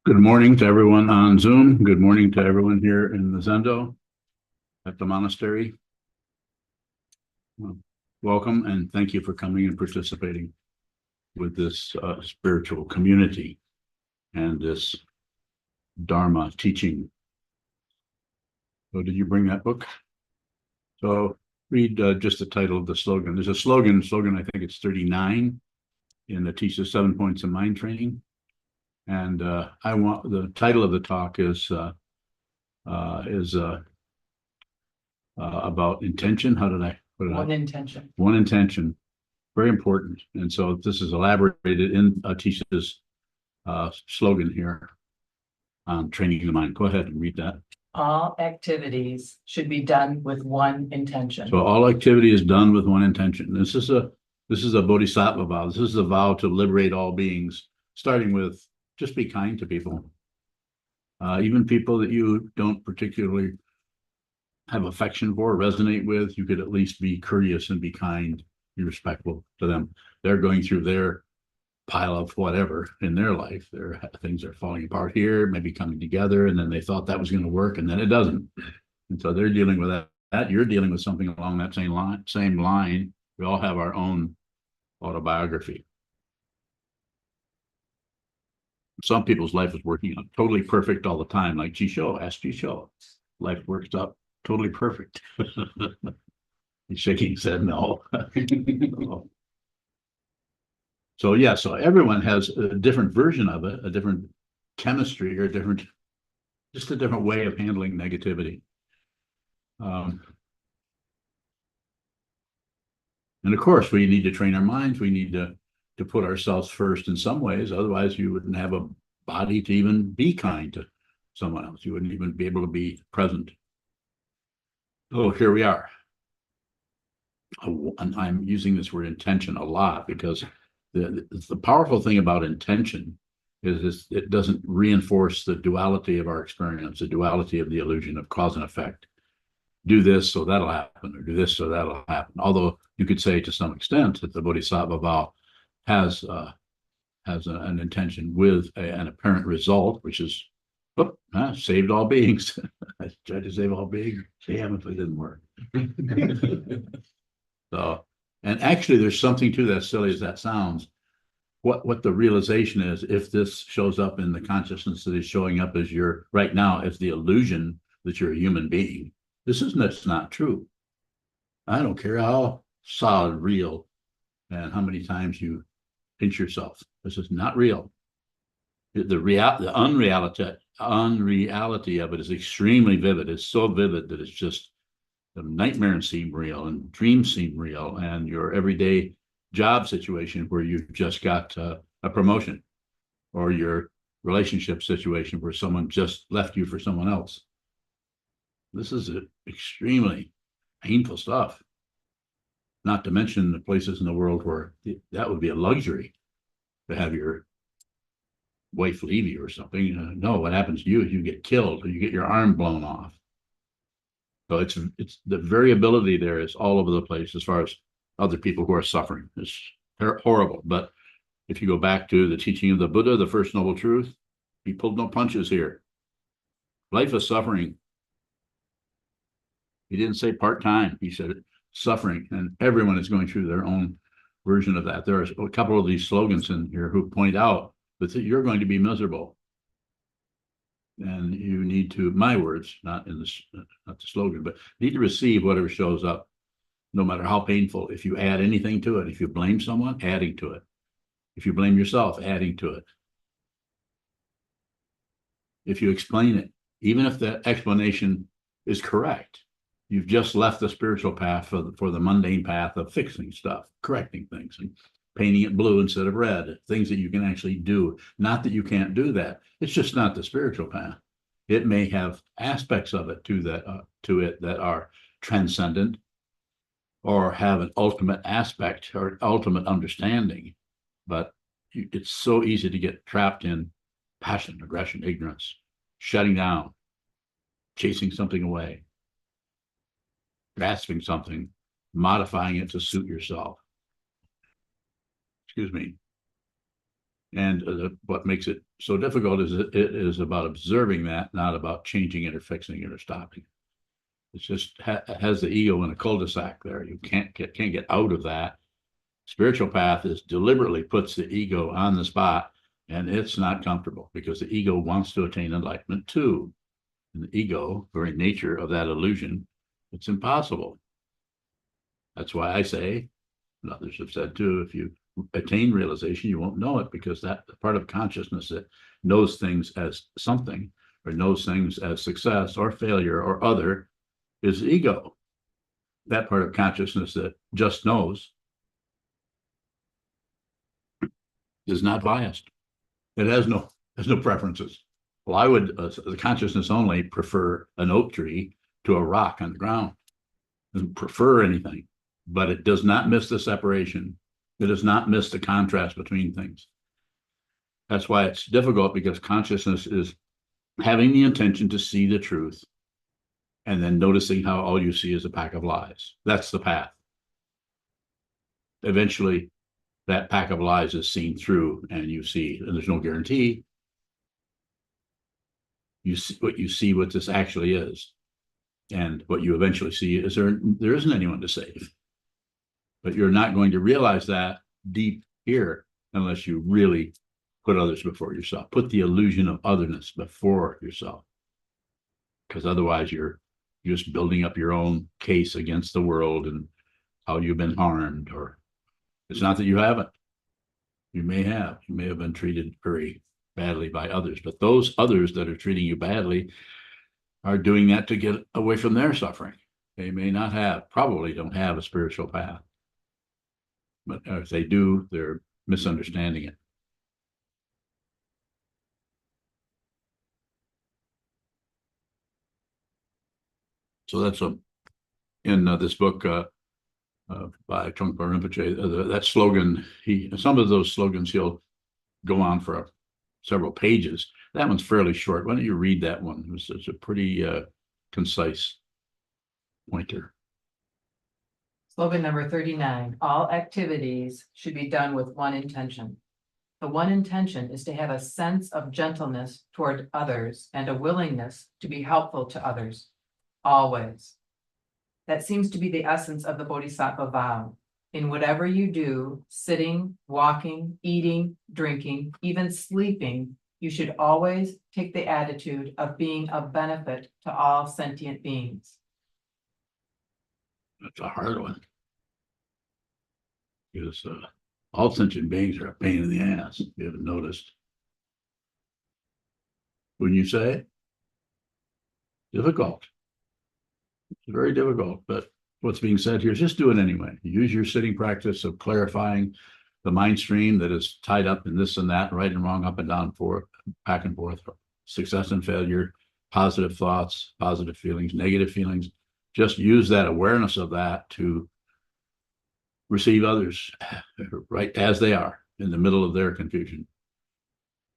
Good morning to everyone on Zoom. Good morning to everyone here in the Zendo at the monastery. Welcome and thank you for coming and participating with this spiritual community and this Dharma teaching. So did you bring that book? So read just the title of the slogan. There's a slogan, I think it's 39 in the teaches 7 points of mind training. And I want the title of the talk is about intention. One intention. One intention, very important. And so this is elaborated in Atisha's slogan here on training the mind. Go ahead and read that. All activities should be done with one intention. So all activity is done with one intention. This is a bodhisattva vow. This is a vow to liberate all beings, starting with just be kind to people. Even people that you don't particularly have affection for, resonate with, you could at least be courteous and be kind, be respectful to them. They're going through their pile of whatever in their life. Their things are falling apart here, maybe coming together, and then they thought that was going to work, and then it doesn't. And so they're dealing with that. You're dealing with something along that same line. We all have our own autobiography. Some people's life is working out totally perfect all the time, like Jisho. Ask Jisho. Life works out totally perfect. He's shaking his head no. So yeah, so everyone has a different version of it, a different chemistry, or just a different way of handling negativity. And of course, we need to train our minds. We need to put ourselves first in some ways. Otherwise, you wouldn't have a body to even be kind to someone else. You wouldn't even be able to be present. Oh, here we are. And I'm using this word intention a lot because the powerful thing about intention is it doesn't reinforce the duality of our experience, the duality of the illusion of cause and effect. Do this, so that'll happen, or do this, so that'll happen. Although you could say to some extent that the Bodhisattva vow has an intention with an apparent result, which is saved all beings. I tried to save all beings. Damn if it didn't work. So, and actually, there's something to that, silly as that sounds. What the realization is, if this shows up in the consciousness that is showing up as you're right now, as the illusion that you're a human being, that's not true. I don't care how solid, real, and how many times you pinch yourself. This is not real. The unreality of it is extremely vivid. It's so vivid that it's just the nightmares seem real and dreams seem real, and your everyday job situation where you just got a promotion, or your relationship situation where someone just left you for someone else. This is extremely painful stuff. Not to mention the places in the world where that would be a luxury to have your wife leave you or something. No, what happens to you is you get killed, or you get your arm blown off. So it's the variability there is all over the place as far as other people who are suffering. It's horrible. But if you go back to the teaching of the Buddha, the first noble truth, he pulled no punches here. Life is suffering. He didn't say part-time. He said suffering, and everyone is going through their own version of that. There are a couple of these slogans in here who point out that you're going to be miserable. And you need to, my words, not the slogan, but need to receive whatever shows up, no matter how painful. If you add anything to it, if you blame someone, adding to it. If you blame yourself, adding to it. If you explain it, even if the explanation is correct, you've just left the spiritual path for the mundane path of fixing stuff, correcting things, and painting it blue instead of red, things that you can actually do. Not that you can't do that. It's just not the spiritual path. It may have aspects of it to it that are transcendent, or have an ultimate aspect or ultimate understanding. But it's so easy to get trapped in passion, aggression, ignorance, shutting down, chasing something away, grasping something, modifying it to suit yourself. Excuse me. And what makes it so difficult is it is about observing that, not about changing it or fixing it or stopping it. It's just has the ego in a cul-de-sac there. You can't get out of that. Spiritual path is deliberately puts the ego on the spot, and it's not comfortable because the ego wants to attain enlightenment too. And the ego, very nature of that illusion, it's impossible. That's why I say, and others have said too, if you attain realization, you won't know it, because that part of consciousness that knows things as something, or knows things as success or failure or other, is ego. That part of consciousness that just knows is not biased. It has no preferences. Well, I would, the consciousness only, prefer an oak tree to a rock on the ground. Doesn't prefer anything, but it does not miss the separation. It does not miss the contrast between things. That's why it's difficult, because consciousness is having the intention to see the truth and then noticing how all you see is a pack of lies. That's the path. Eventually, that pack of lies is seen through, and you see, and there's no guarantee. You see what this actually is. And what you eventually see is there isn't anyone to save. But you're not going to realize that deep here unless you really put others before yourself. Put the illusion of otherness before yourself. Because otherwise you're just building up your own case against the world and how you've been harmed. Or it's not that you haven't. You may have been treated very badly by others, but those others that are treating you badly are doing that to get away from their suffering. They may not have, probably don't have a spiritual path. But if they do, they're misunderstanding it. So that's in this book by Trungpa Rinpoche, that slogan, some of those slogans he'll go on for several pages. That one's fairly short. Why don't you read that one? It's a pretty concise pointer. Slogan number 39, all activities should be done with one intention. The one intention is to have a sense of gentleness toward others and a willingness to be helpful to others, always. That seems to be the essence of the Bodhisattva vow. In whatever you do, sitting, walking, eating, drinking, even sleeping, you should always take the attitude of being of benefit to all sentient beings. That's a hard one. Because all sentient beings are a pain in the ass, if you haven't noticed. Wouldn't you say? Difficult. It's very difficult, but what's being said here is just do it anyway. Use your sitting practice of clarifying the mind stream that is tied up in this and that, right and wrong, up and down, forth, back and forth, success and failure, positive thoughts, positive feelings, negative feelings. Just use that awareness of that to receive others right as they are, in the middle of their confusion.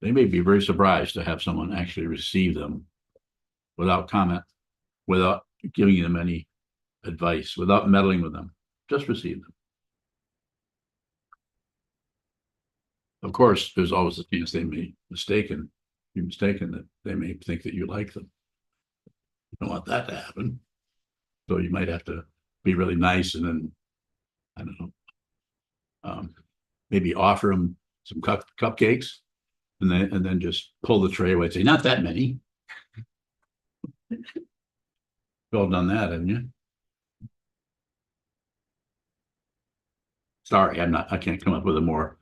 They may be very surprised to have someone actually receive them without comment, without giving them any advice, without meddling with them. Just receive them. Of course, there's always the chance they may be mistaken, that they may think that you like them. You don't want that to happen. So you might have to be really nice, and then, I don't know, maybe offer them some cupcakes, and then just pull the tray away and say, not that many. You've all done that, haven't you? Sorry, I can't come up with a more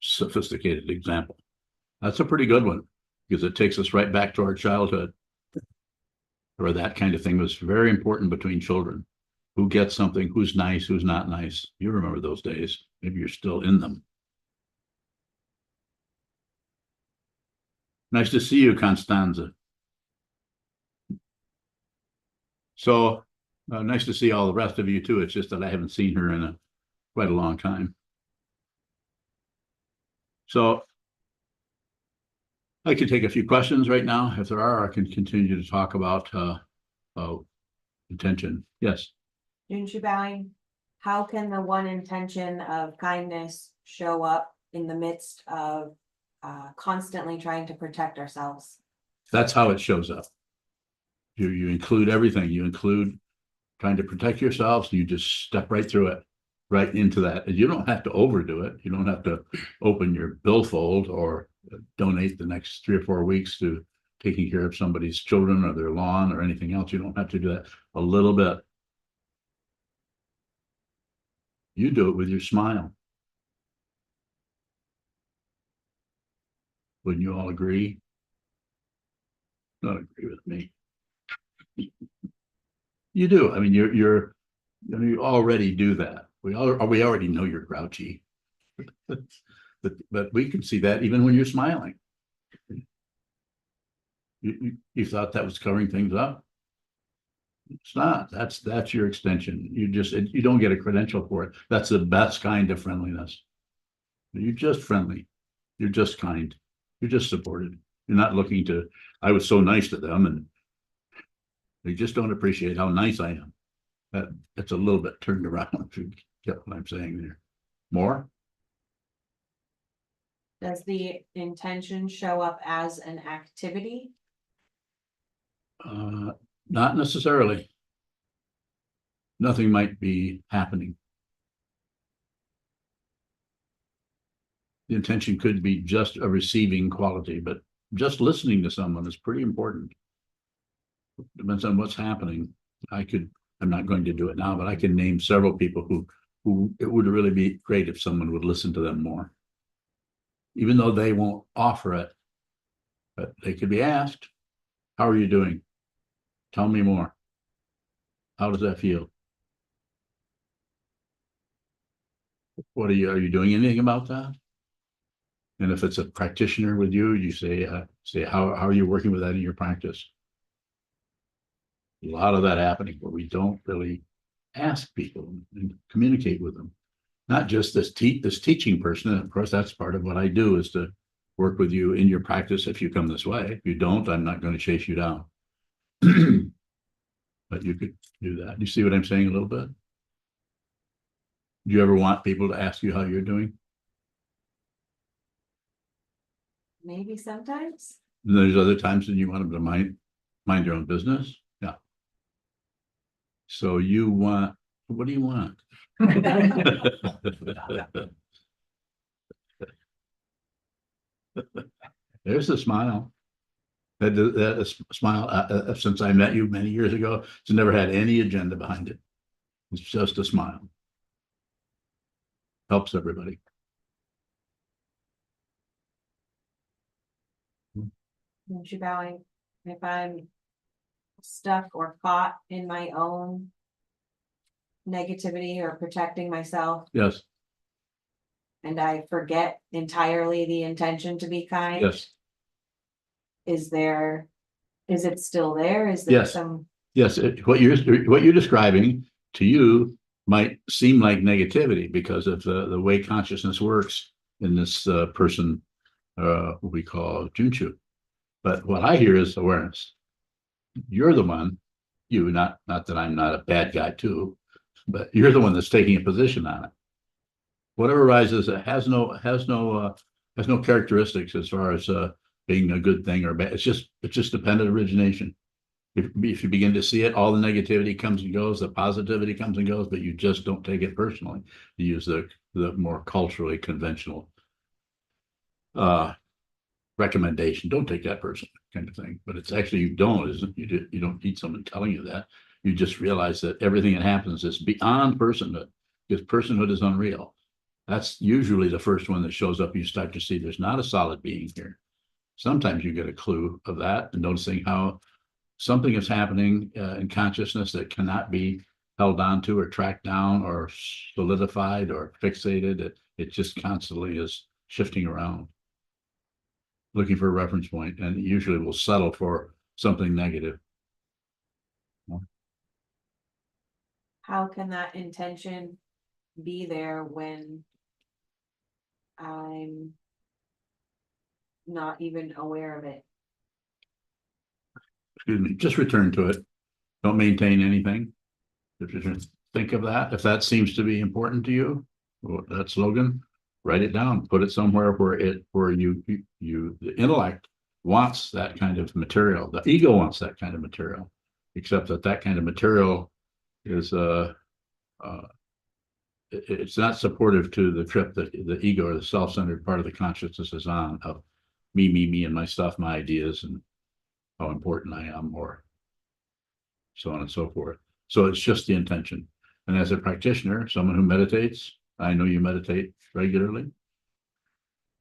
sophisticated example. That's a pretty good one, because it takes us right back to our childhood, where that kind of thing was very important between children. Who gets something, who's nice, who's not nice. You remember those days. Maybe you're still in them. Nice to see you, Constanza. So nice to see all the rest of you too. It's just that I haven't seen her in quite a long time. So I can take a few questions right now. If there are, I can continue to talk about intention. Yes. Junshi bowing, how can the one intention of kindness show up in the midst of constantly trying to protect ourselves. That's how it shows up. You include everything. You include trying to protect yourselves. You just step right through it, right into that. And you don't have to overdo it. You don't have to open your billfold or donate the next 3 or 4 weeks to taking care of somebody's children or their lawn or anything else. You don't have to do that. A little bit. You do it with your smile. Wouldn't you all agree? Not agree with me. You do. I mean, you already do that. We already know you're grouchy. But we can see that even when you're smiling. You thought that was covering things up? It's not. That's your extension. You don't get a credential for it. That's the best kind of friendliness. You're just friendly. You're just kind. You're just supported. You're not looking to, I was so nice to them and they just don't appreciate how nice I am. That's a little bit turned around, if you get what I'm saying there. More? Does the intention show up as an activity? Not necessarily. Nothing might be happening. The intention could be just a receiving quality, but just listening to someone is pretty important. Depends on what's happening. I'm not going to do it now, but I can name several people who it would really be great if someone would listen to them more. Even though they won't offer it, but they could be asked, how are you doing? Tell me more. How does that feel? Are you doing anything about that? And if it's a practitioner with you, you say, how are you working with that in your practice? A lot of that happening where we don't really ask people and communicate with them. Not just this teaching person. And of course, that's part of what I do is to work with you in your practice if you come this way. If you don't, I'm not going to chase you down. But you could do that. You see what I'm saying a little bit? Do you ever want people to ask you how you're doing? Maybe sometimes. And there's other times that you want them to mind your own business. Yeah. So you want, what do you want? There's a smile. That smile, since I met you many years ago, it's never had any agenda behind it. It's just a smile. Helps everybody. Don't you bowing? If I'm stuck or caught in my own negativity or protecting myself Yes, and I forget entirely the intention to be kind, yes, is it still there? Is there Yes. some, yes. What you're describing to you might seem like negativity because of the way consciousness works in this person, what we call Junchu. But what I hear is awareness. You're the one, not that I'm not a bad guy too, but you're the one that's taking a position on it. Whatever arises, it has no characteristics as far as being a good thing or bad. It's just dependent origination. If you begin to see it, all the negativity comes and goes, the positivity comes and goes, but you just don't take it personally. You use the more culturally conventional recommendation. Don't take that person kind of thing. But it's actually you don't, isn't it? You don't need someone telling you that. You just realize that everything that happens is beyond personhood, because personhood is unreal. That's usually the first one that shows up. You start to see there's not a solid being here. Sometimes you get a clue of that and noticing how something is happening in consciousness that cannot be held onto or tracked down or solidified or fixated. It just constantly is shifting around, looking for a reference point, and usually will settle for something negative. how can that intention be there when I'm not even aware of it? Excuse me, just return to it. Don't maintain anything. Just think of that. If that seems to be important to you, that slogan, write it down, put it somewhere where the intellect wants that kind of material. The ego wants that kind of material, except that kind of material is, it's not supportive to the trip that the ego or the self-centered part of the consciousness is on, of me, and my stuff, my ideas, and how important I am, or so on and so forth. So it's just the intention. And as a practitioner, someone who meditates, I know you meditate regularly.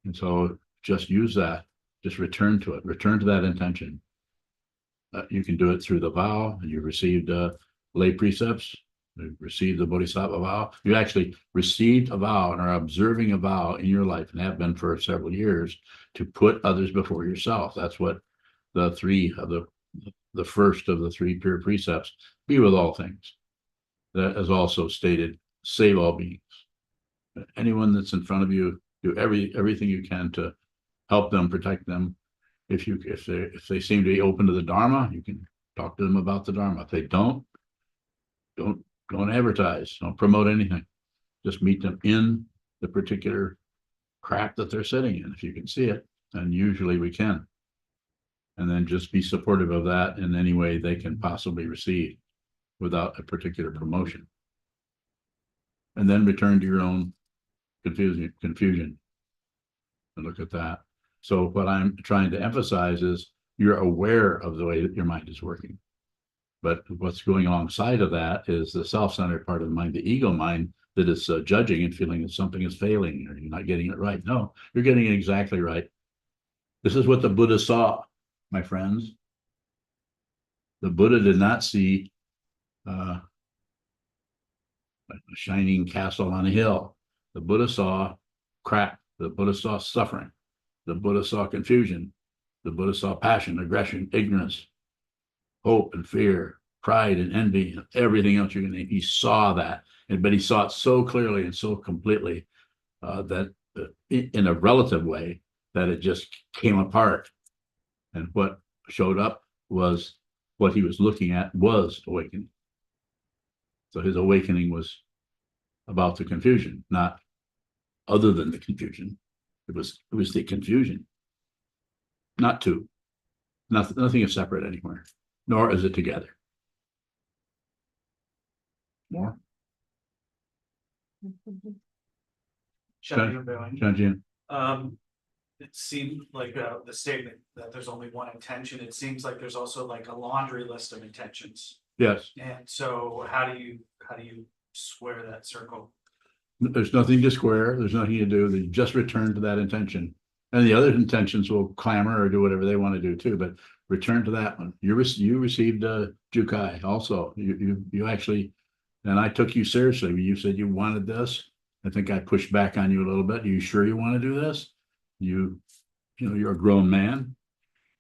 And so just use that, just return to it, return to that intention. You can do it through the vow, and you received lay precepts, you received the Bodhisattva vow. You actually received a vow and are observing a vow in your life, and have been for several years, to put others before yourself. That's what the first of the three pure precepts, be with all things. That is also stated, save all beings. Anyone that's in front of you, do everything you can to help them, protect them. If they seem to be open to the Dharma, you can talk to them about the Dharma. If they don't advertise, don't promote anything. Just meet them in the particular crap that they're sitting in, if you can see it, and usually we can. And then just be supportive of that in any way they can possibly receive, without a particular promotion. And then return to your own confusion and look at that. So what I'm trying to emphasize is you're aware of the way that your mind is working. But what's going alongside of that is the self-centered part of the mind, the ego mind, that is judging and feeling that something is failing or you're not getting it right. No, you're getting it exactly right. This is what the Buddha saw, my friends. The Buddha did not see a shining castle on a hill. The Buddha saw crap. The Buddha saw suffering. The Buddha saw confusion. The Buddha saw passion, aggression, ignorance, hope and fear, pride and envy, and everything else you can name. He saw that, but he saw it so clearly and so completely that in a relative way, that it just came apart. And what showed up was what he was looking at was awakening. So his awakening was about the confusion, not other than the confusion. It was the confusion, not two. Nothing is separate anywhere, nor is it together. More? Shanjian. It seemed like the statement that there's only one intention. It seems like there's also like a laundry list of intentions. Yes. And so how do you square that circle? There's nothing to square. There's nothing to do. They just return to that intention. And the other intentions will clamor or do whatever they want to do too, but return to that one. You received Jukai also. You actually, and I took you seriously. You said you wanted this. I think I pushed back on you a little bit. Are you sure you want to do this? You know, you're a grown man.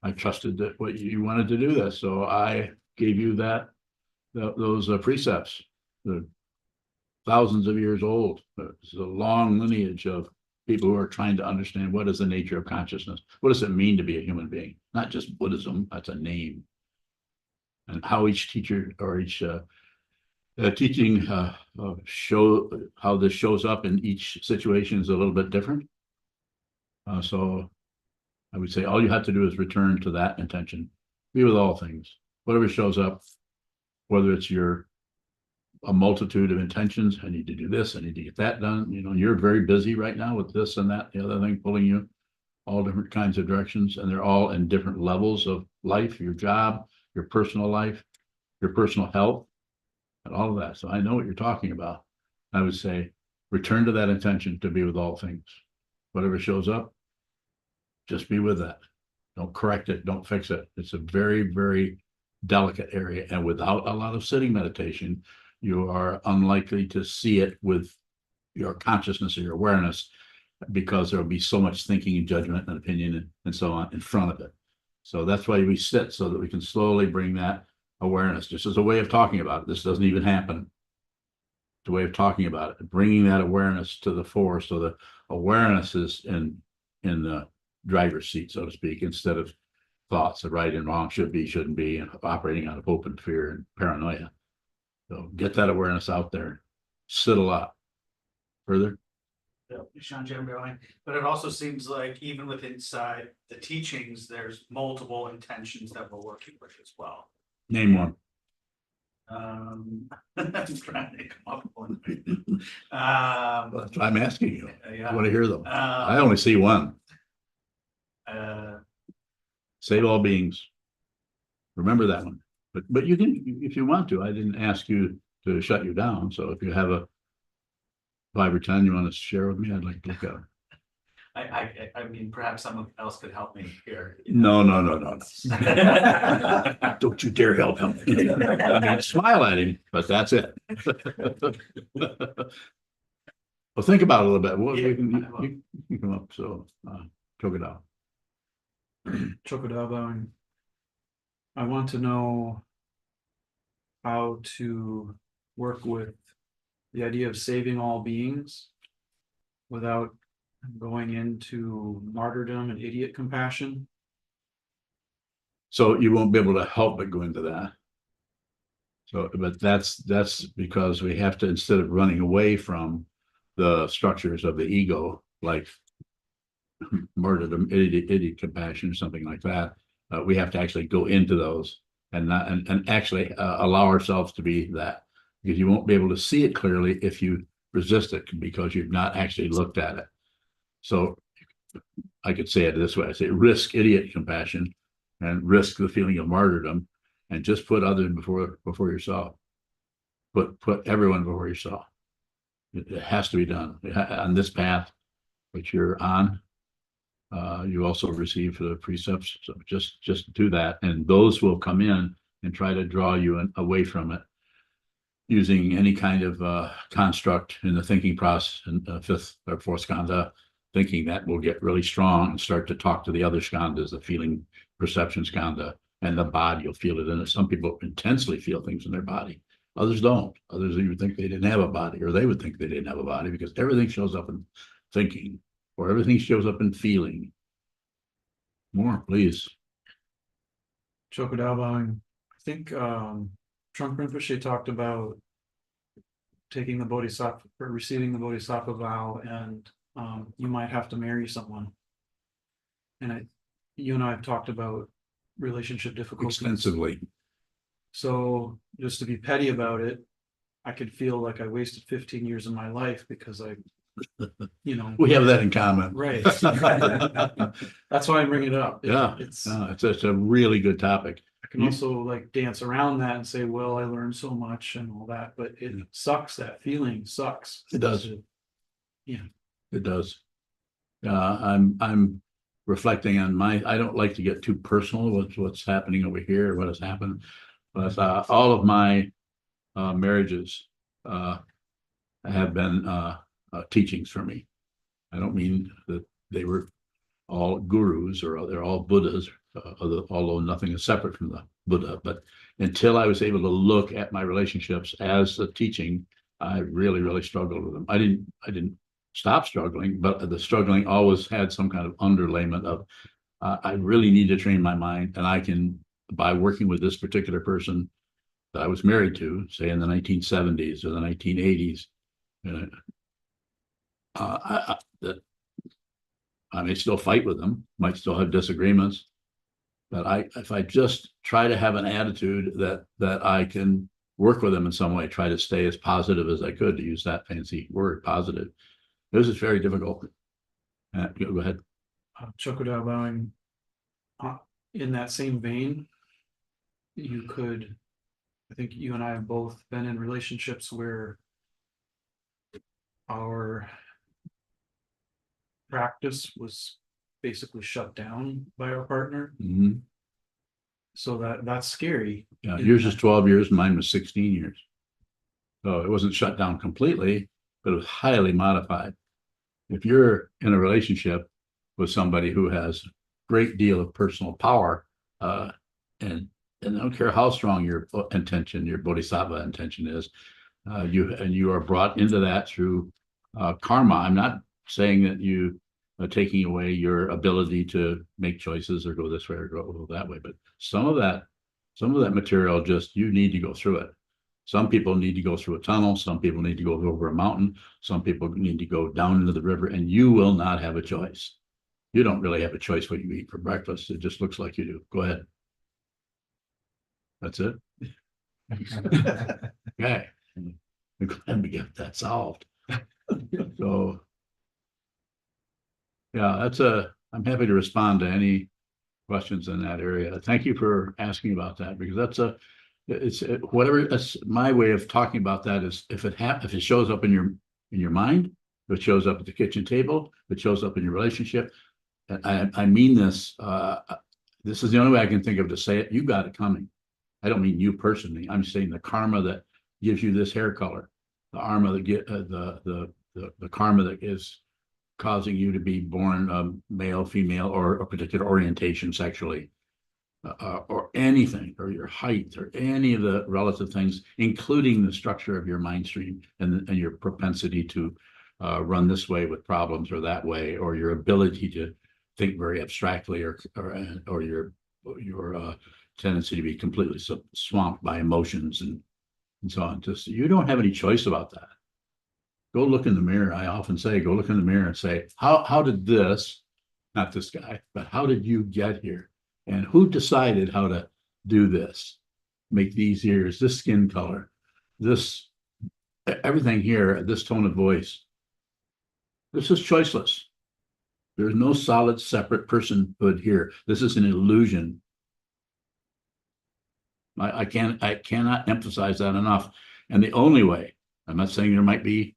I trusted that what you wanted to do this. So I gave you those precepts. The thousands of years old. It's a long lineage of people who are trying to understand what is the nature of consciousness. What does it mean to be a human being? Not just Buddhism, that's a name. And how each teacher or each teaching show how this shows up in each situation is a little bit different. So I would say all you have to do is return to that intention. Be with all things. Whatever shows up, whether it's a multitude of intentions. I need to do this. I need to get that done. You know, you're very busy right now with this and that, the other thing, pulling you all different kinds of directions, and they're all in different levels of life, your job, your personal life, your personal health, and all of that. So I know what you're talking about. I would say return to that intention to be with all things. Whatever shows up, just be with that. Don't correct it. Don't fix it. It's a very, very delicate area. And without a lot of sitting meditation, you are unlikely to see it with your consciousness or your awareness, because there'll be so much thinking and judgment and opinion and so on in front of it. So that's why we sit, so that we can slowly bring that awareness, just as a way of talking about it. This doesn't even happen. It's a way of talking about it, bringing that awareness to the fore, so that awareness is in the driver's seat, so to speak, instead of thoughts of right and wrong, should be, shouldn't be, and operating out of hope and fear and paranoia. So get that awareness out there. Sit a lot. Further? Sean Jim going, but it also seems like even with inside the teachings, there's multiple intentions that we're working with as well. Name one. I'm trying to come up with one. That's why I'm asking you. I Yeah. want to hear them. I only see one. Save all beings. Remember that one. But you can, if you want to. I didn't ask you to shut you down. So if you have a 5 or 10 you want to share with me, I'd like to look at it. I mean, perhaps someone else could help me here. No. Don't you dare help him. I mean, smile at him, but that's it. Well, think about it a little bit. Well, Yeah, you can come up. So, choke it out. Chokodaba, I want to know how to work with the idea of saving all beings without going into martyrdom and idiot compassion. So you won't be able to help but go into that. So, but that's because we have to, instead of running away from the structures of the ego, like martyrdom, idiot compassion, something like that, we have to actually go into those and not and actually allow ourselves to be that, because you won't be able to see it clearly if you resist it, because you've not actually looked at it. So I could say it this way: I say risk idiot compassion and risk the feeling of martyrdom, and just put others before yourself. Put everyone before yourself. It has to be done on this path which you're on. You also receive the precepts, so just do that, and those will come in and try to draw you away from it, using any kind of construct in the thinking process, and fifth or fourth skandha thinking, that will get really strong and start to talk to the other skandhas, the feeling perception skandha, and the body. You'll feel it in it. Some people intensely feel things in their body, others don't. Others even think they didn't have a body, or they would think they didn't have a body, because everything shows up in thinking, or everything shows up in feeling. More, please. Chokodaba, I think Trungpa Rinpoche talked about taking the bodhisattva, or receiving the bodhisattva vow, and you might have to marry someone. And you and I have talked about relationship difficulties Extensively. So just to be petty about it, I could feel like I wasted 15 years of my life because I, We have that in common. right. That's why I bring it up. Yeah, It's, it's a really good topic. I can also like dance around that and say, well, I learned so much and all that, but it sucks. That feeling sucks. It does. Yeah. It does. I'm reflecting on I don't like to get too personal with what's happening over here, what has happened, but all of my marriages have been teachings for me. I don't mean that they were all gurus or they're all Buddhas, although nothing is separate from the Buddha. But until I was able to look at my relationships as a teaching, I really, really struggled with them. I didn't stop struggling, but the struggling always had some kind of underlayment of I really need to train my mind, and I can, by working with this particular person that I was married to, say in the 1970s or the 1980s, I may still fight with them, might still have disagreements, but if I just try to have an attitude that I can work with them in some way, try to stay as positive as I could, to use that fancy word, positive. This is very difficult. Go ahead. Chokodaba, in that same vein, I think you and I have both been in relationships where our practice was basically shut down by our partner. Mm-hmm. So that's scary. Yeah, yours is 12 years, mine was 16 years. So it wasn't shut down completely, but it was highly modified. If you're in a relationship with somebody who has a great deal of personal power, and I don't care how strong your intention, your bodhisattva intention is, you are brought into that through karma. I'm not saying that you are taking away your ability to make choices or go this way or go that way, but some of that material, just you need to go through it. Some people need to go through a tunnel, some people need to go over a mountain, some people need to go down into the river, and you will not have a choice. You don't really have a choice what you eat for breakfast. It just looks like you do. Go ahead. That's it. Okay. I'm glad we get that solved. So. Yeah, I'm happy to respond to any questions in that area. Thank you for asking about that, because whatever, that's my way of talking about that is if it shows up in your mind, if it shows up at the kitchen table, if it shows up in your relationship, and I mean this, this is the only way I can think of to say it, you got it coming. I don't mean you personally, I'm saying the karma that gives you this hair color, the karma that the karma that is causing you to be born male, female, or a particular orientation sexually, or anything, or your height, or any of the relative things, including the structure of your mind stream and your propensity to run this way with problems or that way, or your ability to think very abstractly, or your tendency to be completely swamped by emotions and so on. Just, you don't have any choice about that. Go look in the mirror. I often say, go look in the mirror and say, how did this, not this guy, but how did you get here? And who decided how to do this? Make these ears, this skin color, this, everything here, this tone of voice. This is choiceless. There's no solid, separate personhood here. This is an illusion. I cannot emphasize that enough. And the only way, I'm not saying there might be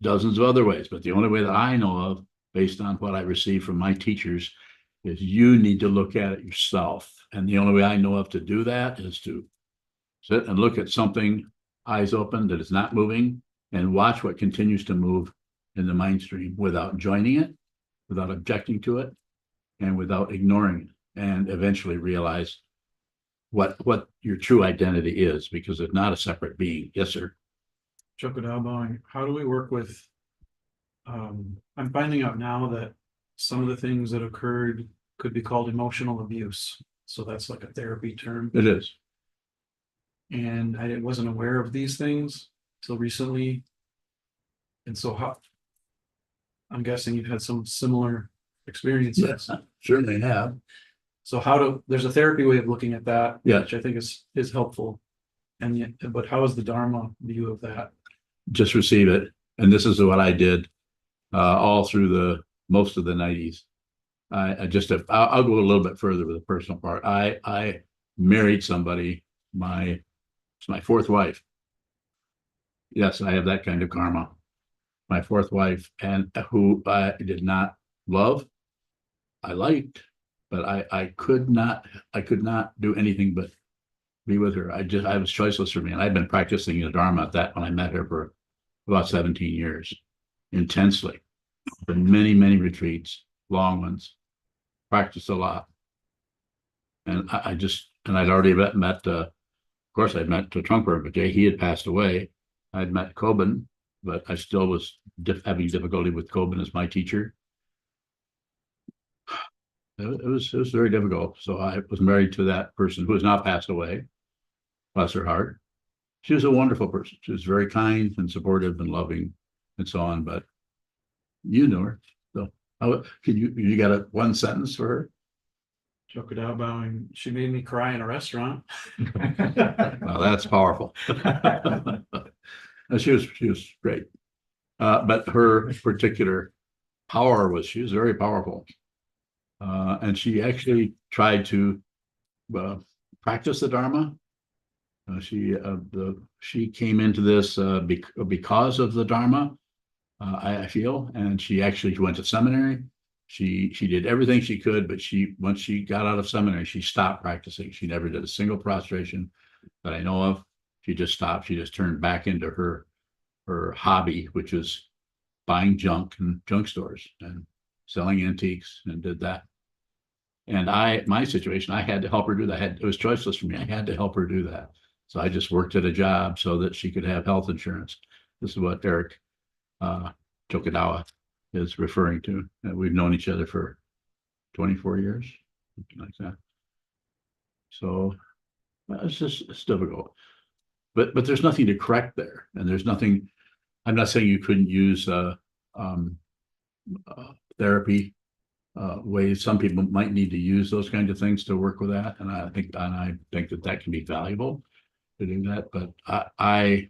dozens of other ways, but the only way that I know of, based on what I received from my teachers, is you need to look at it yourself. And the only way I know of to do that is to sit and look at something, eyes open, that is not moving, and watch what continues to move in the mind stream without joining it, without objecting to it, and without ignoring it, and eventually realize what your true identity is, because it's not a separate being. Yes, sir. Chokudabong, how do we work with, I'm finding out now that some of the things that occurred could be called emotional abuse. So that's like a therapy term. It is. And I wasn't aware of these things till recently. And so I'm guessing you've had some similar experiences. Yes, certainly have. So there's a therapy way of looking at that, Yeah. which I think is helpful. And yet, but how is the Dharma view of that? Just receive it. And this is what I did all through most of the 90s. I'll go a little bit further with the personal part. I married somebody, it's my fourth wife. Yes, I have that kind of karma. My fourth wife, and who I did not love, I liked, but I could not do anything but be with her. I was choiceless for me. And I'd been practicing the Dharma when I met her for about 17 years, intensely. Been many retreats, long ones, practiced a lot. And I'd already met of course I'd met Trungpa, but he had passed away. I'd met Kobun, but I still was having difficulty with Kobun as my teacher. It was very difficult. So I was married to that person who has not passed away. Bless her heart. She was a wonderful person. She was very kind and supportive and loving and so on, but you know her. So you got one sentence for her? Chokudabong, she made me cry in a restaurant. Well, that's powerful. She was great. But her particular power was, she was very powerful. And she actually tried to practice the Dharma. She came into this because of the Dharma, I feel, and she actually went to seminary. She did everything she could, but once she got out of seminary, she stopped practicing. She never did a single prostration that I know of. She just stopped. She just turned back into her hobby, which is buying junk in junk stores and selling antiques, and did that. And my situation, I had to help her do that. It was choiceless for me. I had to help her do that. So I just worked at a job so that she could have health insurance. This is what Eric Tokugawa is referring to. We've known each other for 24 years, something like that. So it's difficult. but there's nothing to correct there, and there's nothing. I'm not saying you couldn't use therapy ways. Some people might need to use those kinds of things to work with that, and I think that can be valuable to do that. But I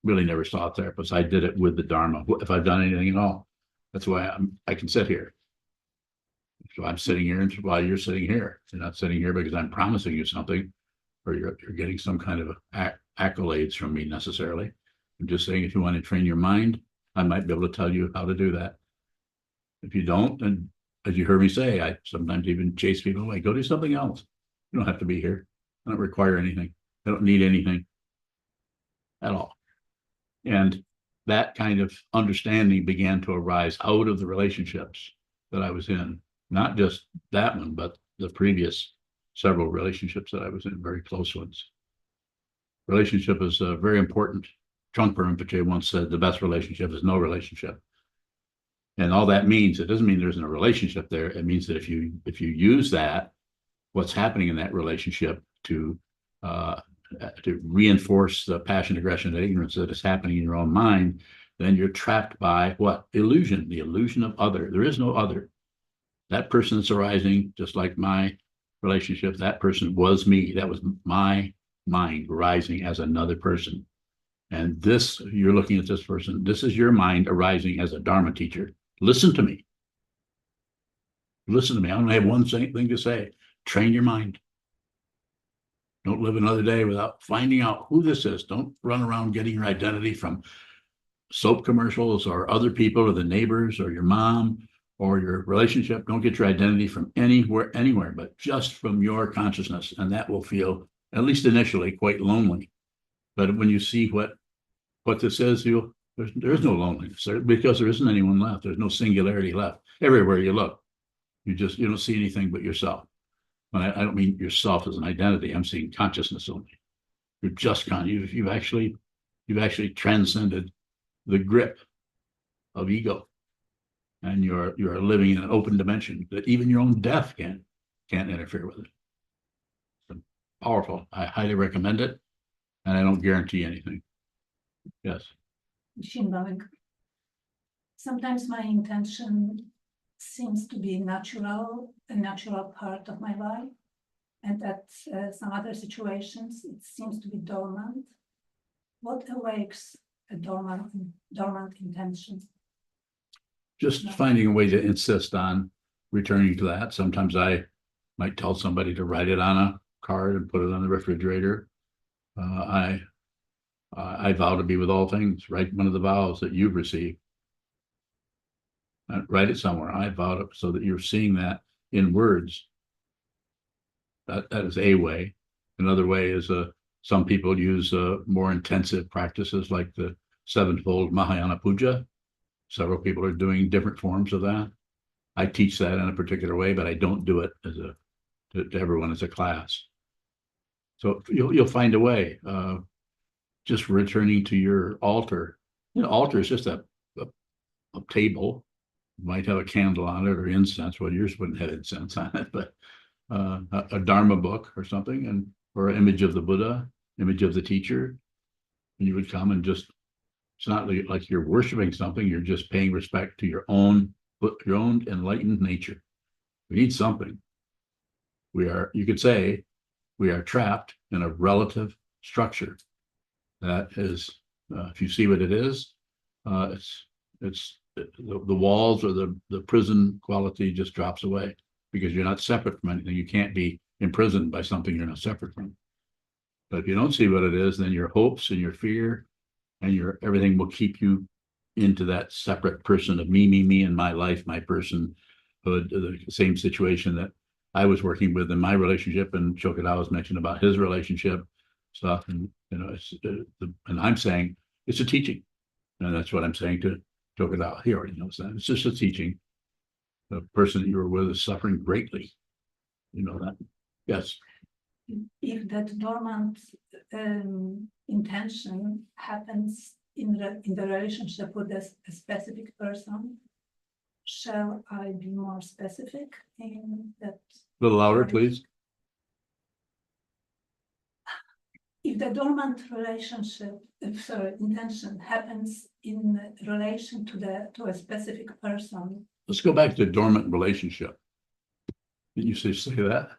really never saw a therapist. I did it with the Dharma. If I've done anything at all, that's why I can sit here. So I'm sitting here and while you're sitting here. You're not sitting here because I'm promising you something, or you're getting some kind of accolades from me necessarily. I'm just saying, if you want to train your mind, I might be able to tell you how to do that. If you don't, then as you heard me say, I sometimes even chase people away. Go do something else. You don't have to be here. I don't require anything. I don't need anything at all. And that kind of understanding began to arise out of the relationships that I was in. Not just that one, but the previous several relationships that I was in, very close ones. Relationship is very important. Trungpa Rinpoche once said, the best relationship is no relationship. And all that means, it doesn't mean there isn't a relationship there. It means that if you use that, what's happening in that relationship to reinforce the passion, aggression, and ignorance that is happening in your own mind, then you're trapped by what? Illusion, the illusion of other. There is no other. That person that's arising, just like my relationship, that person was me. That was my mind arising as another person. And this, you're looking at this person, this is your mind arising as a Dharma teacher. Listen to me. Listen to me. I only have one thing to say. Train your mind. Don't live another day without finding out who this is. Don't run around getting your identity from soap commercials or other people or the neighbors or your mom or your relationship. Don't get your identity from anywhere, but just from your consciousness. And that will feel, at least initially, quite lonely. But when you see what this is, there's no loneliness because there isn't anyone left. There's no singularity left. Everywhere you look, you don't see anything but yourself. And I don't mean yourself as an identity. I'm seeing consciousness only. You're just you've actually transcended the grip of ego, and you're living in an open dimension that even your own death can't interfere with it. So powerful. I highly recommend it, and I don't guarantee anything. Yes. Shimbawing. Sometimes my intention seems to be a natural part of my life, and at some other situations it seems to be dormant. What awakes a dormant intention? Just finding a way to insist on returning to that. Sometimes I might tell somebody to write it on a card and put it on the refrigerator. I vow to be with all things. Write one of the vows that you've received. Write it somewhere. I vow to, so that you're seeing that in words. That is a way. Another way is some people use more intensive practices like the sevenfold Mahayana Puja. Several people are doing different forms of that. I teach that in a particular way, but I don't do it as to everyone as a class. So you'll find a way. Just returning to your altar. Altar is just a table. You might have a candle on it or incense. Well, yours wouldn't have incense on it, but a Dharma book or something, or an image of the Buddha, image of the teacher. And you would come and just, it's not like you're worshiping something. You're just paying respect to your own enlightened nature. We need something. You could say, we are trapped in a relative structure. That is, if you see what it is, it's the walls or the prison quality just drops away because you're not separate from anything. You can't be imprisoned by something you're not separate from. But if you don't see what it is, then your hopes and your fear and your everything will keep you into that separate person of me, and my life, my personhood, the same situation that I was working with in my relationship, and Chokadawa mentioned about his relationship stuff, and and I'm saying it's a teaching, and that's what I'm saying to Chokadawa. He already knows that. It's just a teaching. The person that you were with is suffering greatly. You know that. Yes. If that dormant intention happens in the relationship with a specific person, shall I be more specific in that? A little louder, please. if the dormant relationship, sorry, intention happens in relation to a specific person, Let's go back to dormant relationship. Didn't you say that?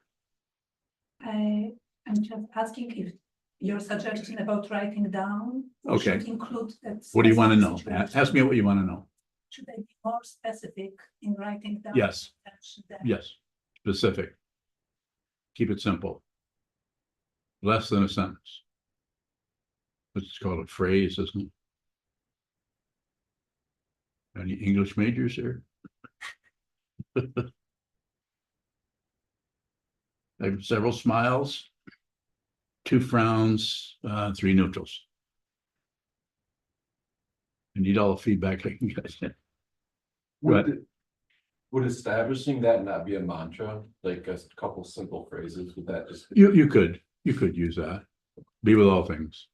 I'm just asking if your suggestion about writing down Okay. should include that. What do you want to know? specific situation. Ask me what you want to know. Should I be more specific in writing down? Yes. the intention that- Yes, specific. Keep it simple. Less than a sentence. It's called a phrase, isn't it? Any English majors here? I have several smiles, 2 frowns, 3 neutrals. I need all the feedback I can get. Go ahead. Would establishing that not be a mantra, like a couple simple phrases, would that just? You could use that. Be with all things.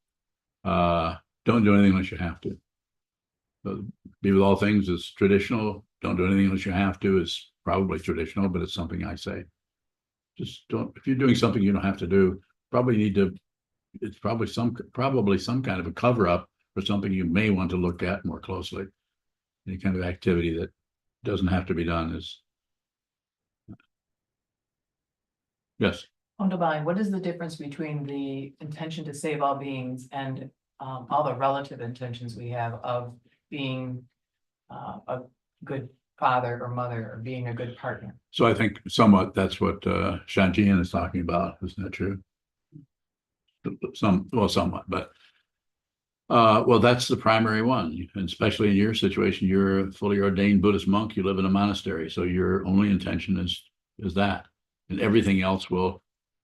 Don't do anything unless you have to. Be with all things is traditional. Don't do anything unless you have to is probably traditional, but it's something I say. Just don't, if you're doing something you don't have to do, probably need to, it's probably some kind of a cover up for something you may want to look at more closely. Any kind of activity that doesn't have to be done is. Yes. Wunderbar, what is the difference between the intention to save all beings and all the relative intentions we have of being a good father or mother or being a good partner? So I think somewhat that's what Shantian is talking about, isn't that true? Somewhat, but well, that's the primary one, and especially in your situation, you're a fully ordained Buddhist monk, you live in a monastery, so your only intention is that, and everything else will.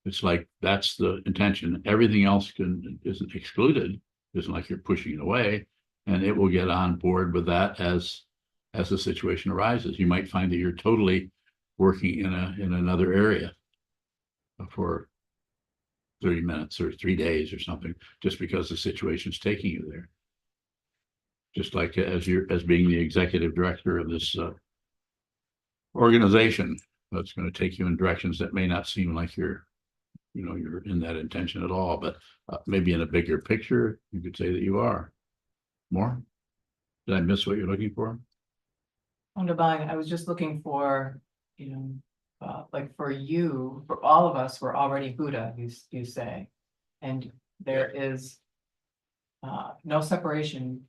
It's like that's the intention. Everything else isn't excluded. Isn't like you're pushing it away, and it will get on board with that as the situation arises. You might find that you're totally working in another area for 30 minutes or 3 days or something, just because the situation's taking you there. Just like as being the executive director of this organization, that's going to take you in directions that may not seem like you're in that intention at all, but maybe in a bigger picture, you could say that you are. More? Did I miss what you're looking for? Wunderbar, I was just looking for, like for all of us, we're already Buddha, you say, and there is no separation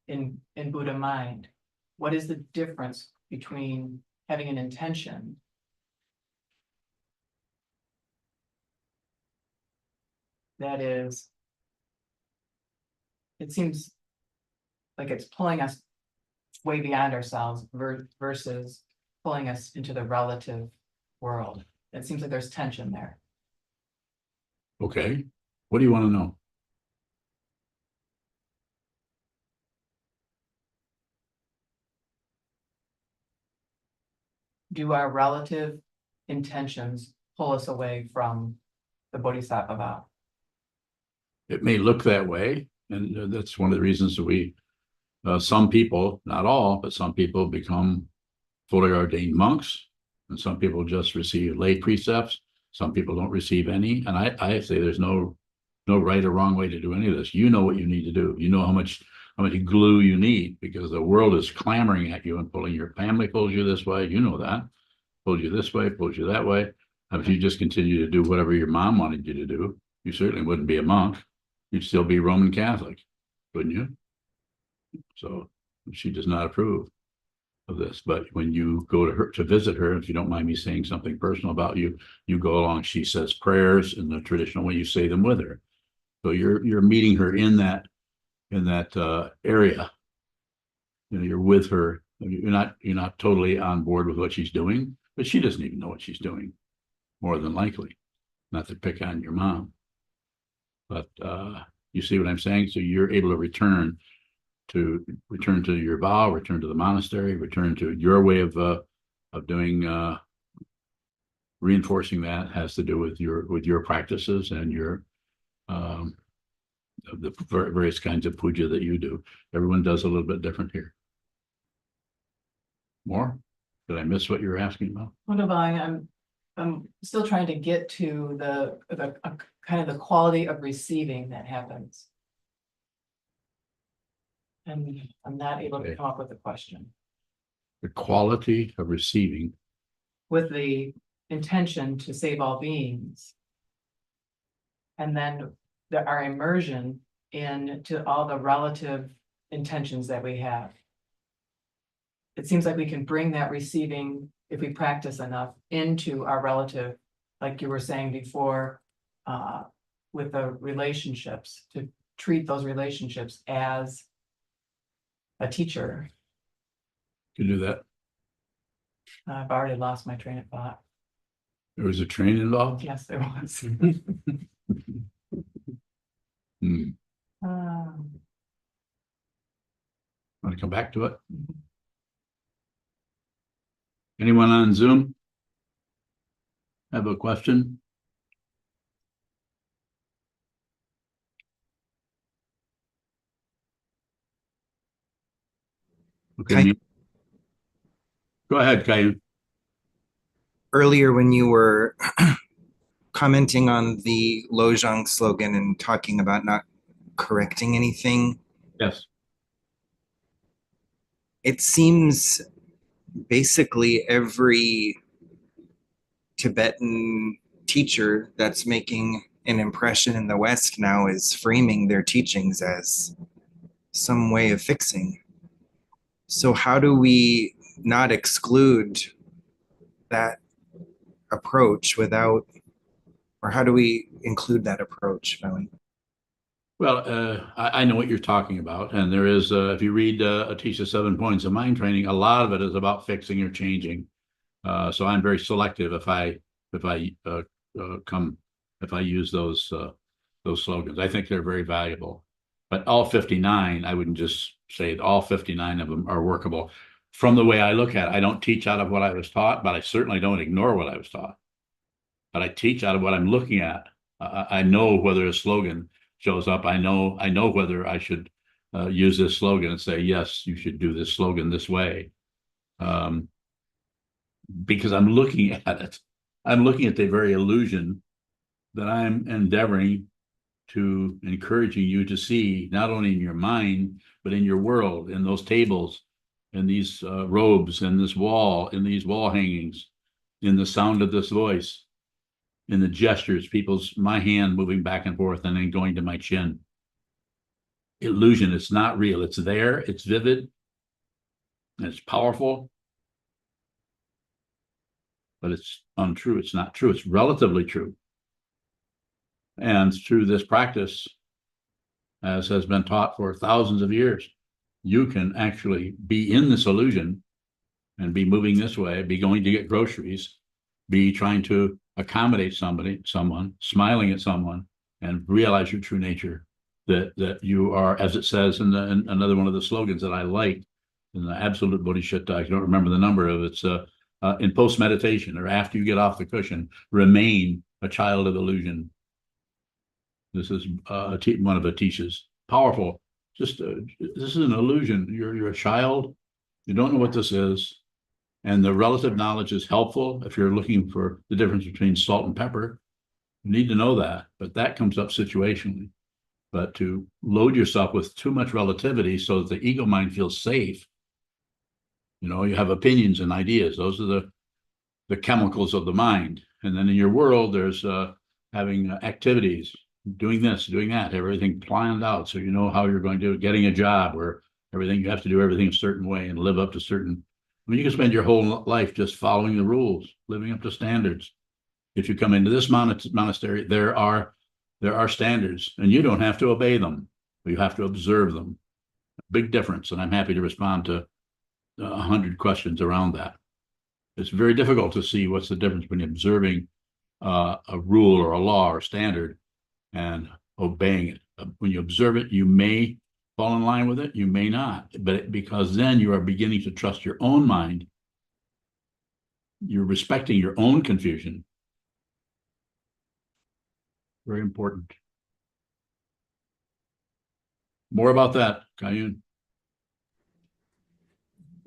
in Buddha mind. What is the difference between having an intention that is, it seems like it's pulling us way beyond ourselves versus pulling us into the relative world? It seems like there's tension there. Okay. What do you want to know? Do our relative intentions pull us away from the Bodhisattva vow? It may look that way, and that's one of the reasons that we, some people, not all, but some people become fully ordained monks, and some people just receive lay precepts. Some people don't receive any, and I say there's no right or wrong way to do any of this. You know what you need to do. You know how much glue you need, because the world is clamoring at you and pulling. Your family pulls you this way, you know that, pulls you this way, pulls you that way. And if you just continue to do whatever your mom wanted you to do, you certainly wouldn't be a monk. You'd still be Roman Catholic, wouldn't you? So she does not approve of this. But when you go to her to visit her, if you don't mind me saying something personal about you, you go along. She says prayers in the traditional way. You say them with her. So you're meeting her in that area. You're with her. You're not totally on board with what she's doing, but she doesn't even know what she's doing, more than likely. Not to pick on your mom, but you see what I'm saying? So you're able to return to your vow, return to the monastery, return to your way of doing, reinforcing that has to do with your practices and your the various kinds of puja that you do. Everyone does a little bit different here. More? Did I miss what you were asking about? Wunderbar, I'm still trying to get to the kind of the quality of receiving that happens. And I'm not able to Okay. come up with a question The quality of receiving. with the intention to save all beings. And then our immersion into all the relative intentions that we have. It seems like we can bring that receiving, if we practice enough, into our relative, like you were saying before, with the relationships, to treat those relationships as a teacher. Can do that. I've already lost my train of thought. There was a train involved. Yes, there was. Hmm. Um, Want to come back to it? Anyone on Zoom? Have a question? Okay. Go ahead, Kayun. Earlier when you were commenting on the Lojong slogan and talking about not correcting anything, Yes. it seems basically every Tibetan teacher that's making an impression in the West now is framing their teachings as some way of fixing. So how do we not exclude that approach without, or how do we include that approach, Melanie? Well, I know what you're talking about, and there is, if you read Atisha's 7 Points of Mind Training, a lot of it is about fixing or changing. So I'm very selective if I use those slogans. I think they're very valuable. But all 59, I wouldn't just say that all 59 of them are workable. From the way I look at it, I don't teach out of what I was taught, but I certainly don't ignore what I was taught. But I teach out of what I'm looking at. I know whether a slogan shows up. I know whether I should use this slogan and say, yes, you should do this slogan this way. Because I'm looking at it. I'm looking at the very illusion that I'm endeavoring to encouraging you to see, not only in your mind, but in your world, in those tables, in these robes, in this wall, in these wall hangings, in the sound of this voice, in the gestures, my hand moving back and forth and then going to my chin. Illusion, it's not real. It's there, it's vivid, and it's powerful, but it's untrue. It's not true. It's relatively true. And through this practice, as has been taught for thousands of years, you can actually be in this illusion and be moving this way, be going to get groceries, be trying to accommodate someone, smiling at someone, and realize your true nature, that you are, as it says in another one of the slogans that I like, in the Absolute Bodhisattva, I don't remember the number of it, it's in post-meditation or after you get off the cushion, remain a child of illusion. This is one of Atisha's. Powerful. Just this is an illusion. You're a child. You don't know what this is. And the relative knowledge is helpful if you're looking for the difference between salt and pepper. You need to know that, but that comes up situationally. But to load yourself with too much relativity so that the ego mind feels safe, you have opinions and ideas. Those are the chemicals of the mind. And then in your world, there's having activities, doing this, doing that, everything planned out. So you know how you're going to do it, getting a job where you have to do everything a certain way and live up to certain. I mean, you can spend your whole life just following the rules, living up to standards. If you come into this monastery, there are standards, and you don't have to obey them. You have to observe them. Big difference, and I'm happy to respond to 100 questions around that. It's very difficult to see what's the difference between observing a rule or a law or standard and obeying it. When you observe it, you may fall in line with it, you may not, but because then you are beginning to trust your own mind. You're respecting your own confusion. Very important. More about that, Kayun.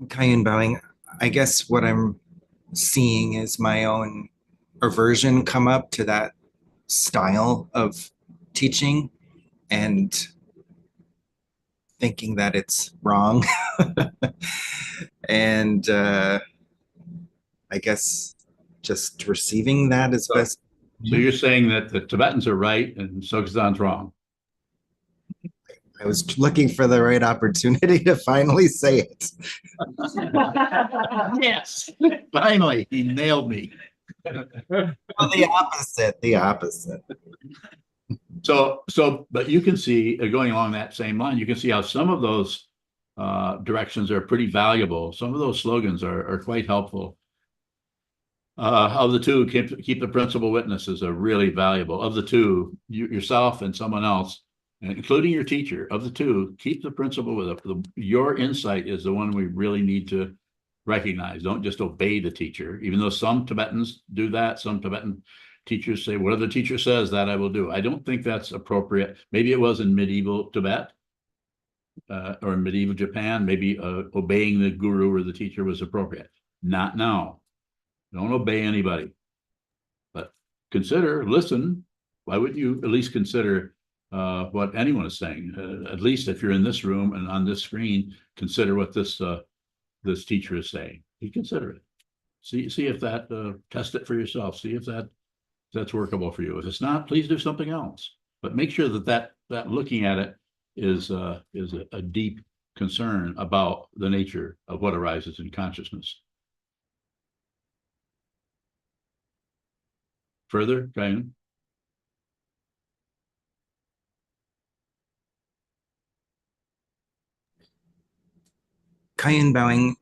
Kayun bowing, I guess what I'm seeing is my own aversion come up to that style of teaching and thinking that it's wrong. And I guess just receiving that as best. So you're saying that the Tibetans are right and Sokuzan's wrong? I was looking for the right opportunity to finally say it. Yes, finally, he nailed me. The opposite, the opposite. So, but you can see, going along that same line, you can see how some of those directions are pretty valuable. Some of those slogans are quite helpful. Of the two, keep the principal witnesses are really valuable. Of the two, yourself and someone else, including your teacher, of the two, keep the principal with your insight is the one we really need to recognize. Don't just obey the teacher, even though some Tibetans do that. Some Tibetan teachers say, whatever the teacher says, that I will do. I don't think that's appropriate. Maybe it was in medieval Tibet or in medieval Japan. Maybe obeying the guru or the teacher was appropriate. Not now. Don't obey anybody, but consider, listen. Why would you at least consider what anyone is saying? At least if you're in this room and on this screen, consider what this teacher is saying. You consider it. See if that test it for yourself. See if that's workable for you. If it's not, please do something else. But make sure that looking at it is a deep concern about the nature of what arises in consciousness. Further, Diane? Kayan bowing,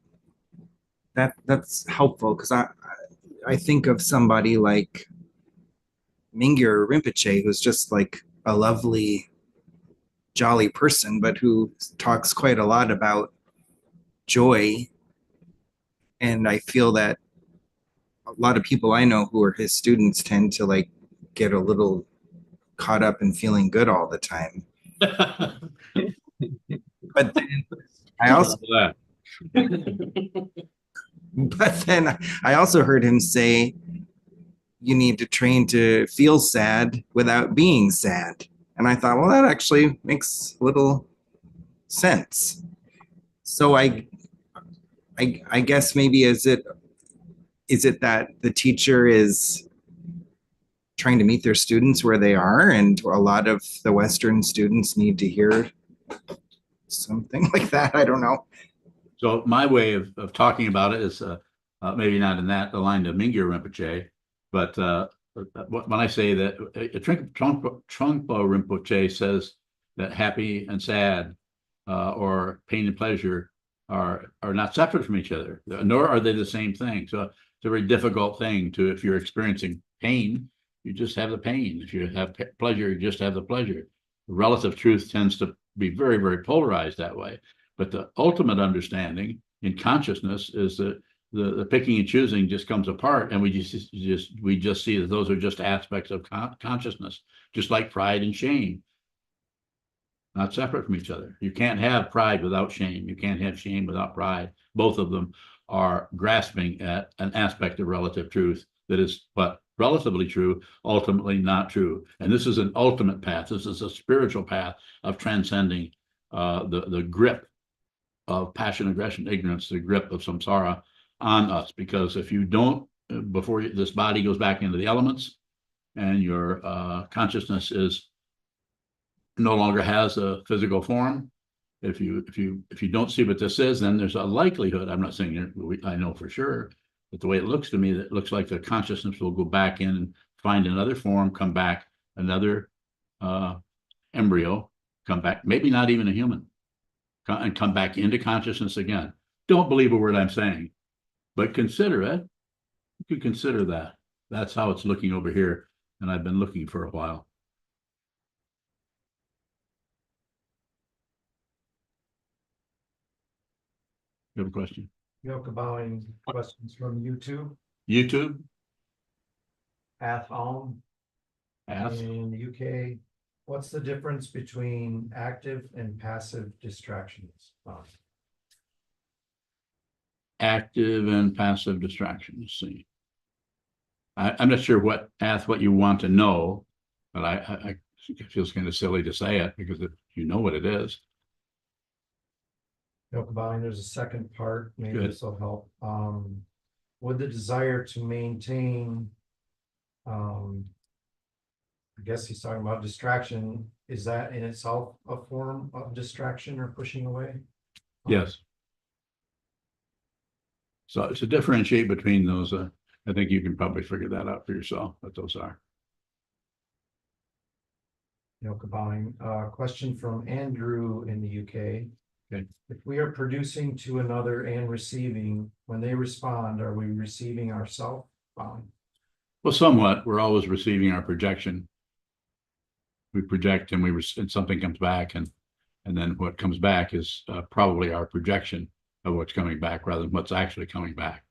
that's helpful because I think of somebody like Mingyur Rinpoche, who's just like a lovely, jolly person, but who talks quite a lot about joy. And I feel that a lot of people I know who are his students tend to like get a little caught up in feeling good all the time. But then I also heard him say you need to train to feel sad without being sad. And I thought, well, that actually makes little sense. So I guess maybe is it that the teacher is trying to meet their students where they are, and a lot of the Western students need to hear something like that? I don't know. So my way of talking about it is maybe not in that aligned to Mingyur Rinpoche, but when I say that Trungpa Rinpoche says that happy and sad or pain and pleasure are not separate from each other, nor are they the same thing. So it's a very difficult thing to, if you're experiencing pain, you just have the pain. If you have pleasure, you just have the pleasure. Relative truth tends to be very, very polarized that way. But the ultimate understanding in consciousness is that the picking and choosing just comes apart, and we just see that those are just aspects of consciousness, just like pride and shame, not separate from each other. You can't have pride without shame. You can't have shame without pride. Both of them are grasping at an aspect of relative truth that is but relatively true, ultimately not true. And this is an ultimate path. This is a spiritual path of transcending the grip of passion, aggression, ignorance, the grip of samsara on us. Because if you don't, before this body goes back into the elements and your consciousness is no longer has a physical form, if you don't see what this is, then there's a likelihood, I'm not saying I know for sure, but the way it looks to me, that it looks like the consciousness will go back in and find another form, come back, another embryo, come back, maybe not even a human, and come back into consciousness again. Don't believe a word I'm saying, but consider it. You could consider that. That's how it's looking over here, and I've been looking for a while. You have a question? Yoke bowing questions from YouTube. YouTube? Ath Alm Ask. in the UK. What's the difference between active and passive distractions? Active and passive distraction. Let's see. I'm not sure what you want to know, but it feels kind of silly to say it because you know what it is. Bowing, there's a second part, maybe Good. this will help. With the desire to maintain, I guess he's talking about distraction. Is that in itself a form of distraction or pushing away? Yes. So to differentiate between those, I think you can probably figure that out for yourself, what those are. Bowing, question from Andrew in the UK. Okay. If we are producing to another and receiving, when they respond, are we receiving ourselves? Bowing. Well, somewhat, we're always receiving our projection. We project and and something comes back and then what comes back is probably our projection of what's coming back rather than what's actually coming back.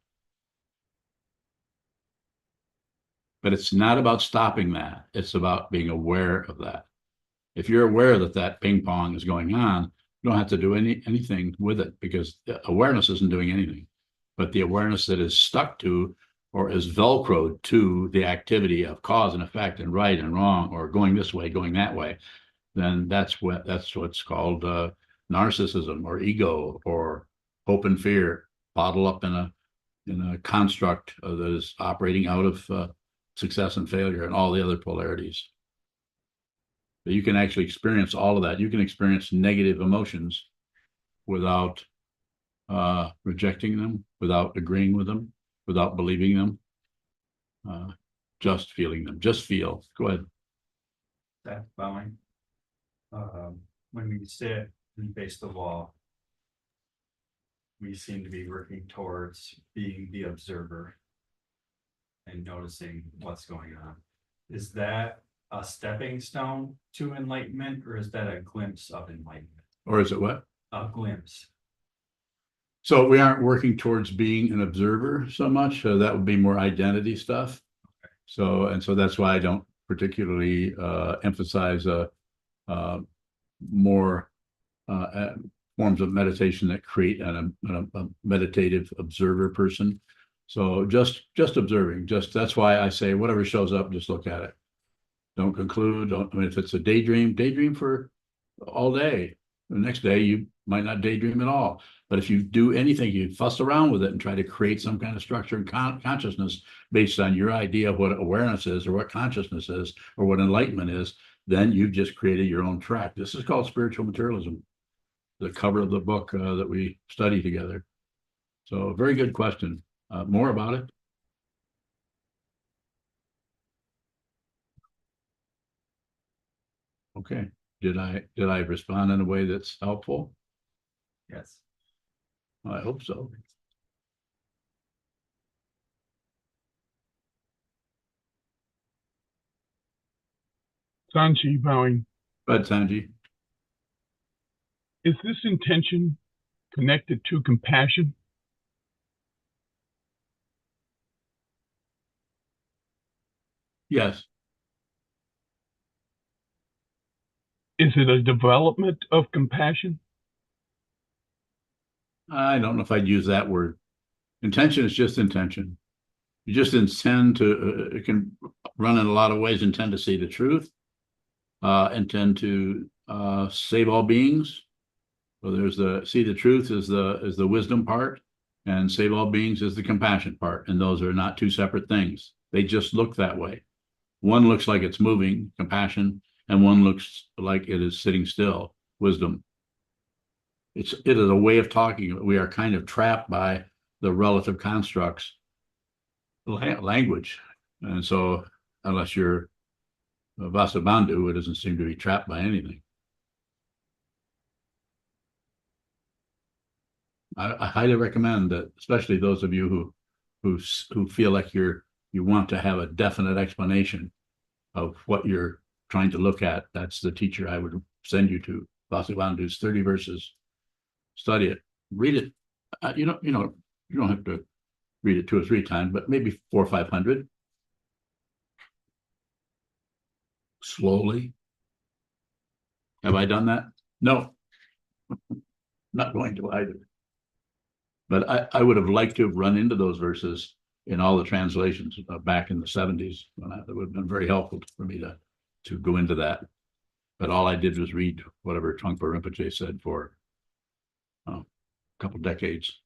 But it's not about stopping that. It's about being aware of that. If you're aware that that ping pong is going on, you don't have to do anything with it because awareness isn't doing anything. But the awareness that is stuck to or is velcroed to the activity of cause and effect and right and wrong or going this way, going that way, then that's what's called narcissism or ego or hope and fear bottled up in a construct that is operating out of success and failure and all the other polarities. But you can actually experience all of that. You can experience negative emotions without rejecting them, without agreeing with them, without believing them, just feeling them. Just feel. Go ahead. That bowing. When we sit and face the wall, we seem to be working towards being the observer and noticing what's going on. Is that a stepping stone to enlightenment, or is that a glimpse of enlightenment? Or is it what? A glimpse. So we aren't working towards being an observer so much. So that would be more identity stuff. Okay. So that's why I don't particularly emphasize more forms of meditation that create a meditative observer person. So just observing, that's why I say whatever shows up, just look at it. Don't conclude. I mean, if it's a daydream for all day. The next day you might not daydream at all. But if you do anything, you fuss around with it and try to create some kind of structure and consciousness based on your idea of what awareness is or what consciousness is or what enlightenment is, then you've just created your own track. This is called spiritual materialism, the cover of the book that we study together. So very good question. More about it? Okay. Did I respond in a way that's helpful? Yes. I hope so. Sanji bowing. But Sanji, Is this intention connected to compassion? yes. Is it a development of compassion? I don't know if I'd use that word. Intention is just intention. You just intend to, it can run in a lot of ways, intend to see the truth, intend to save all beings. So there's see the truth is the wisdom part, and save all beings is the compassion part. And those are not two separate things. They just look that way. One looks like it's moving, compassion, and one looks like it is sitting still, wisdom. It is a way of talking. We are kind of trapped by the relative constructs, language. And so unless you're Vasubandhu, it doesn't seem to be trapped by anything. I highly recommend that, especially those of you who feel like you want to have a definite explanation of what you're trying to look at. That's the teacher I would send you to. Vasubandhu's 30 verses. Study it, read it. You don't have to read it 2 or 3 times, but maybe 400 or 500. Slowly. Have I done that? No. Not going to either. But I would have liked to have run into those verses in all the translations back in the seventies. That would have been very helpful for me to go into that. But all I did was read whatever Trungpa Rinpoche said for a couple decades.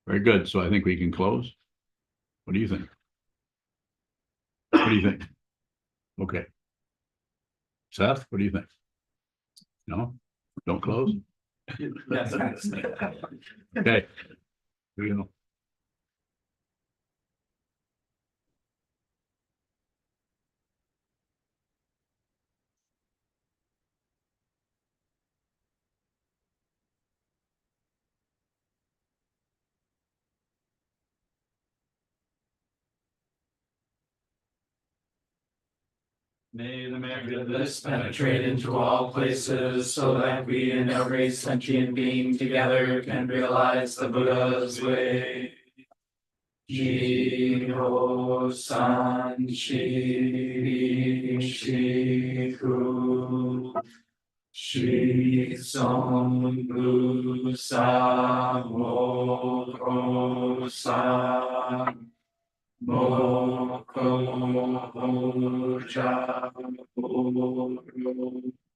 Very good. So I think we can close. What do you think? What do you think? Okay. Seth, what do you think? No? Don't close? Yes. Okay. Here we go. May the merit of this penetrate into all places, so that we and every sentient being together can realize the Buddha's way. Jiho san shi shi hu shi song bu sa mo ko sa mo ko cha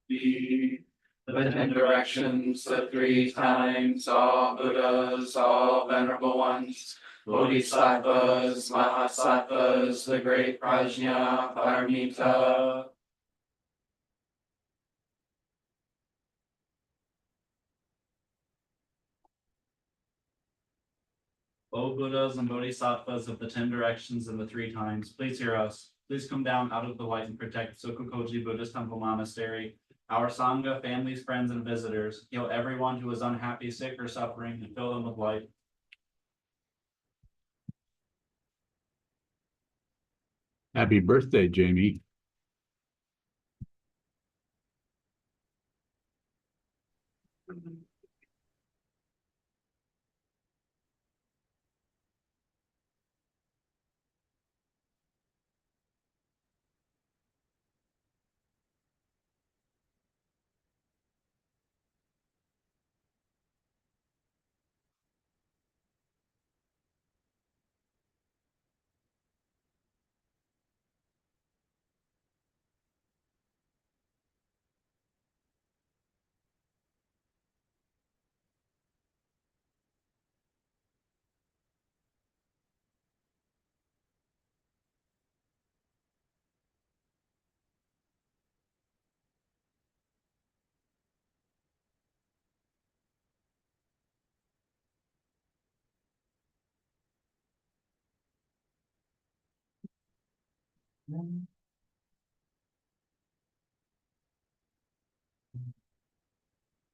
the 10 directions, the 3 times, all Buddhas, all venerable ones, Bodhisattvas, Mahasattvas, the great Prajna, Paramita. O Buddhas and Bodhisattvas of the 10 directions and the 3 times, please hear us. Please come down out of the light and protect Sokukoji Buddhist Temple Monastery, our Sangha, families, friends, and visitors. Heal everyone who is unhappy, sick, or suffering, and fill them with light. Happy birthday, Jamie.